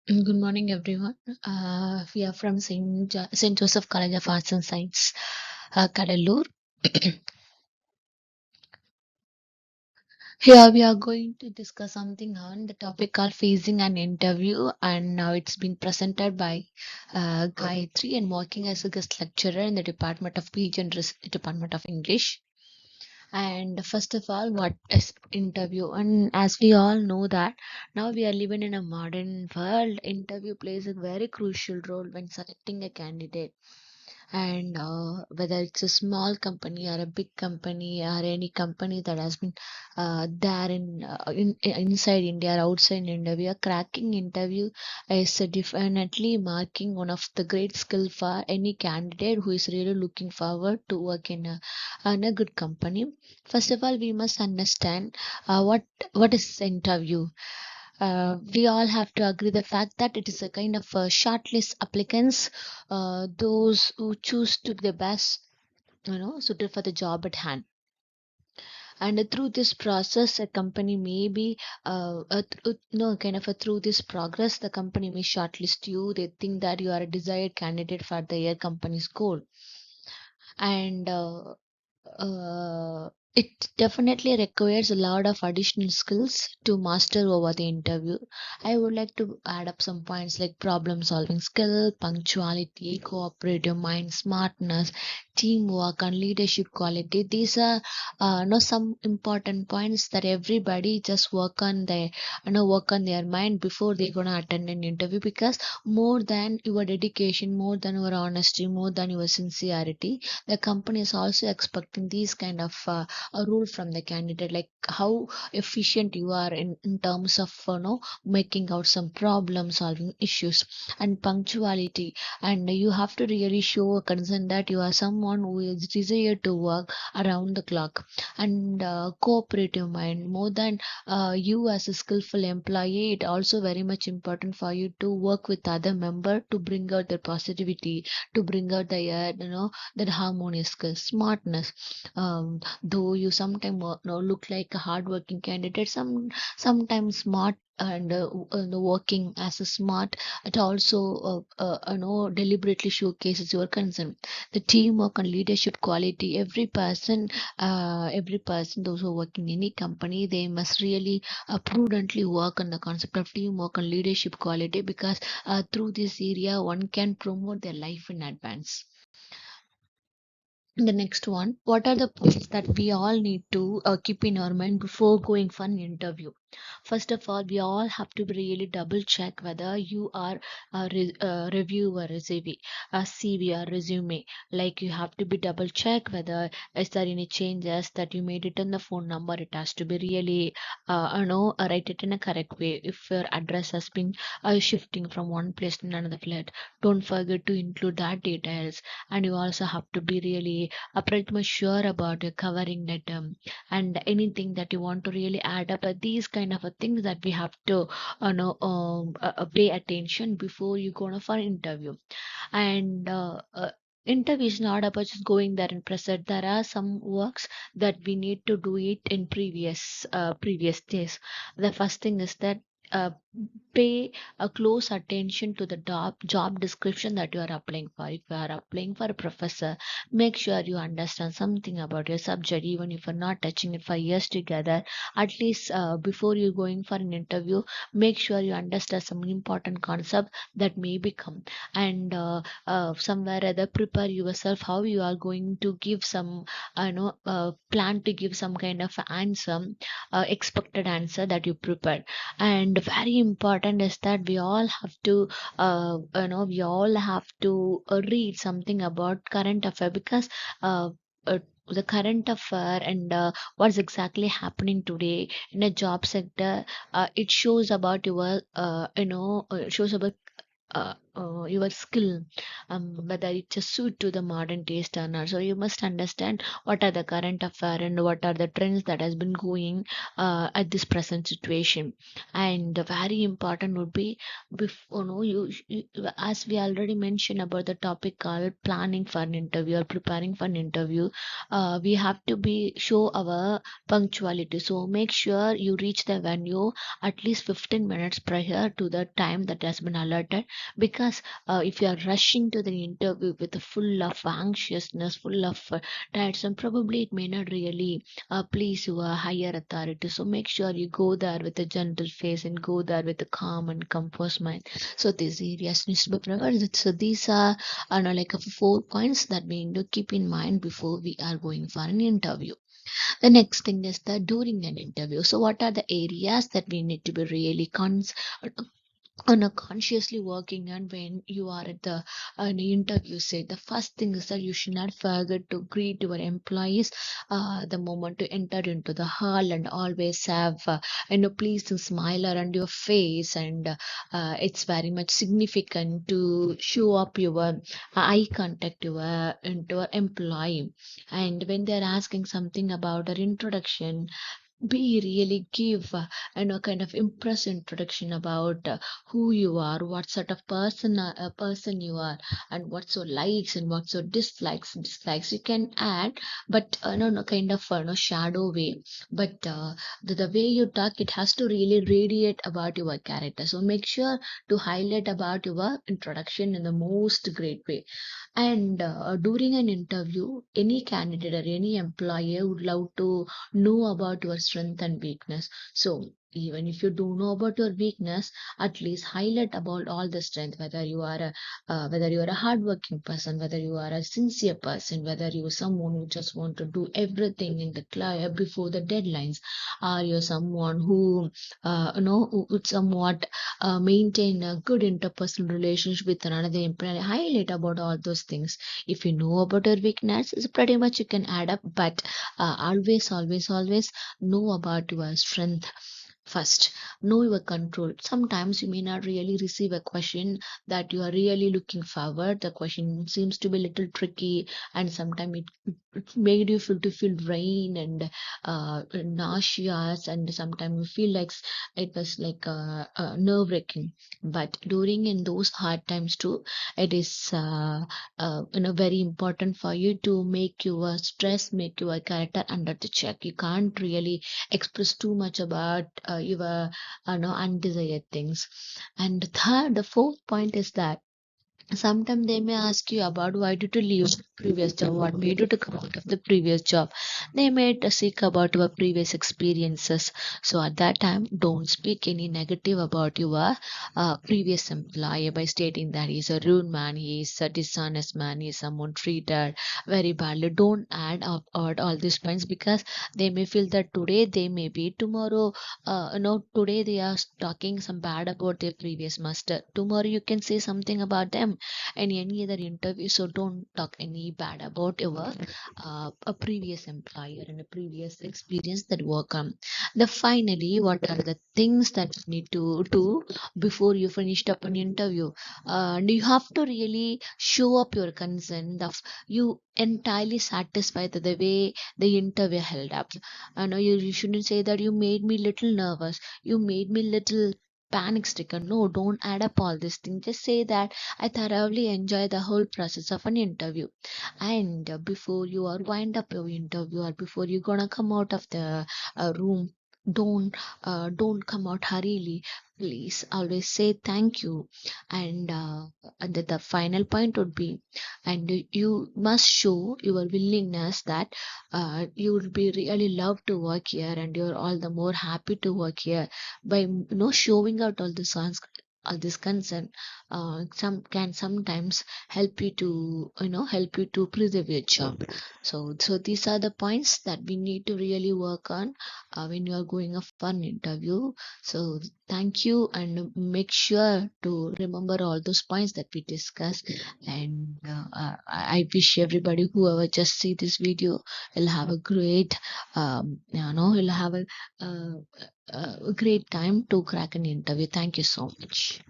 Good morning, everyone. We are from St. Joseph College of Arts and Science, Cuddalore. Here we are going to discuss something on the topic called facing an interview, and now it's been presented by Gayatri and working as a guest lecturer in the Department of PG and Department of English. And first of all, what is interview? And as we all know that now we are living in a modern world, interview plays a very crucial role when selecting a candidate. And whether it's a small company or a big company or any company that has been there inside India or outside India, we are cracking interview is definitely marking one of the great skill for any candidate who is really looking forward to work in a good company. First of all, we must understand what is interview. We all have to agree the fact that it is a kind of a shortlist applicants, those who choose to be the best, suited for the job at hand. And through this process, a company may be, kind of through this progress, the company may shortlist you. They think that you are a desired candidate for their company's goal. And it definitely requires a lot of additional skills to master over the interview. I would like to add up some points like problem solving skill, punctuality, cooperative mind, smartness, teamwork, and leadership quality. These are some important points that everybody just work on their mind before they're gonna attend an interview, because more than your dedication, more than your honesty, more than your sincerity, the company is also expecting these kind of a rule from the candidate, like how efficient you are in terms of making out some problem solving issues. And punctuality, and you have to really show a concern that you are someone who is desired to work around the clock. And cooperative mind, more than you as a skillful employee, it also very much important for you to work with other member to bring out their positivity, to bring out the that harmonious skill. Smartness, though you sometimes look like a hardworking candidate, sometimes smart, and working as a smart, it also deliberately showcases your concern. The teamwork and leadership quality, every person those who work in any company, they must really prudently work on the concept of teamwork and leadership quality, because through this area one can promote their life in advance. The next one, what are the points that we all need to keep in our mind before going for an interview? First of all, we all have to really double check whether you are review a resume, a CV or resume. Like, you have to be double check whether is there any changes that you made it in the phone number. It has to be really, write it in a correct way. If your address has been shifting from one place to another flat, don't forget to include that details. And you also have to be really pretty much sure about covering that, and anything that you want to really add up, these kind of things that we have to pay attention before you go for interview. And interview is not about just going there and present. There are some works that we need to do it in previous days. The first thing is that, uh, pay a close attention to the job description that you are applying for. If you are applying for a professor, make sure you understand something about your subject, even if you're not touching it for years together. At least before you going for an interview, make sure you understand some important concept that may become. And somewhere other prepare yourself how you are going to give some, plan to give some kind of answer, expected answer that you prepared. And very important is that we all have to read something about current affair, because uh, uh, the current affair and what's exactly happening today in a job sector, it shows about your shows about your skill, whether it's a suit to the modern taste or not. So you must understand what are the current affair and what are the trends that has been going at this present situation. And very important would be before, as we already mentioned about the topic called planning for an interview or preparing for an interview, we have to be show our punctuality. So make sure you reach the venue at least 15 minutes prior to the time that has been allotted, because if you are rushing to the interview with a full of anxiousness, full of tiresome, probably it may not really please your higher authority. So make sure you go there with a gentle face and go there with a calm and composed mind. So these areas needs to be prepared. So these are like 4 points that we need to keep in mind before we are going for an interview. The next thing is that during an interview, so what are the areas that we need to be really consciously working on when you are at the an interview? Say the first thing is that you should not forget to greet your employees the moment you enter into the hall, and always have pleasing smile around your face, and it's very much significant to show up your eye contact to your employee. And when they're asking something about our introduction, be really give kind of impress introduction about who you are, what sort of person you are, and what's your likes and what's your dislikes you can add, but no kind of shadow way. But the way you talk, it has to really radiate about your character. So make sure to highlight about your introduction in the most great way. And during an interview, any candidate or any employer would love to know about your strength and weakness. So even if you don't know about your weakness, at least highlight about all the strength, whether you are a hardworking person, whether you are a sincere person, whether you are someone who just want to do everything in the client before the deadlines, or you're someone who who would somewhat maintain a good interpersonal relationship with another employee. Highlight about all those things. If you know about your weakness, it's pretty much you can add up, but always know about your strength first. Know your control. Sometimes you may not really receive a question that you are really looking forward. The question seems to be a little tricky, and sometimes it made you feel drained and nauseous, and sometimes you feel like it was like nerve-wracking. But during in those hard times too, it is very important for you to make your stress, make your character under the check. You can't really express too much about your undesired things. And the fourth point is that sometimes they may ask you about why did you leave the previous job, what made you to come out of the previous job. They may seek about your previous experiences. So at that time, don't speak any negative about your previous employer by stating that he's a rude man, he's a dishonest man, he's someone treated very badly. Don't add up all these points, because they may feel that today they may be, tomorrow today they are talking some bad about their previous master, tomorrow you can say something about them in any other interview. So don't talk any bad about your a previous employer and a previous experience that work on. The finally, what are the things that you need to do before you finished up an interview? And you have to really show up your concern of you entirely satisfied with the way the interview held up. I know you shouldn't say that you made me little nervous, you made me little panic stricken. No, don't add up all these things. Just say that I thoroughly enjoy the whole process of an interview. And before you are wind up your interview, or before you're gonna come out of the room, don't come out hurriedly. Please always say thank you. And the final point would be, and you must show your willingness that you would be really love to work here, and you're all the more happy to work here by showing out all this concern. Some can sometimes help you to help you to preserve your job. So these are the points that we need to really work on when you are going up for an interview. So thank you, and make sure to remember all those points that we discussed. And I wish everybody, whoever just see this video, will have a great will have a great time to crack an interview. Thank you so much.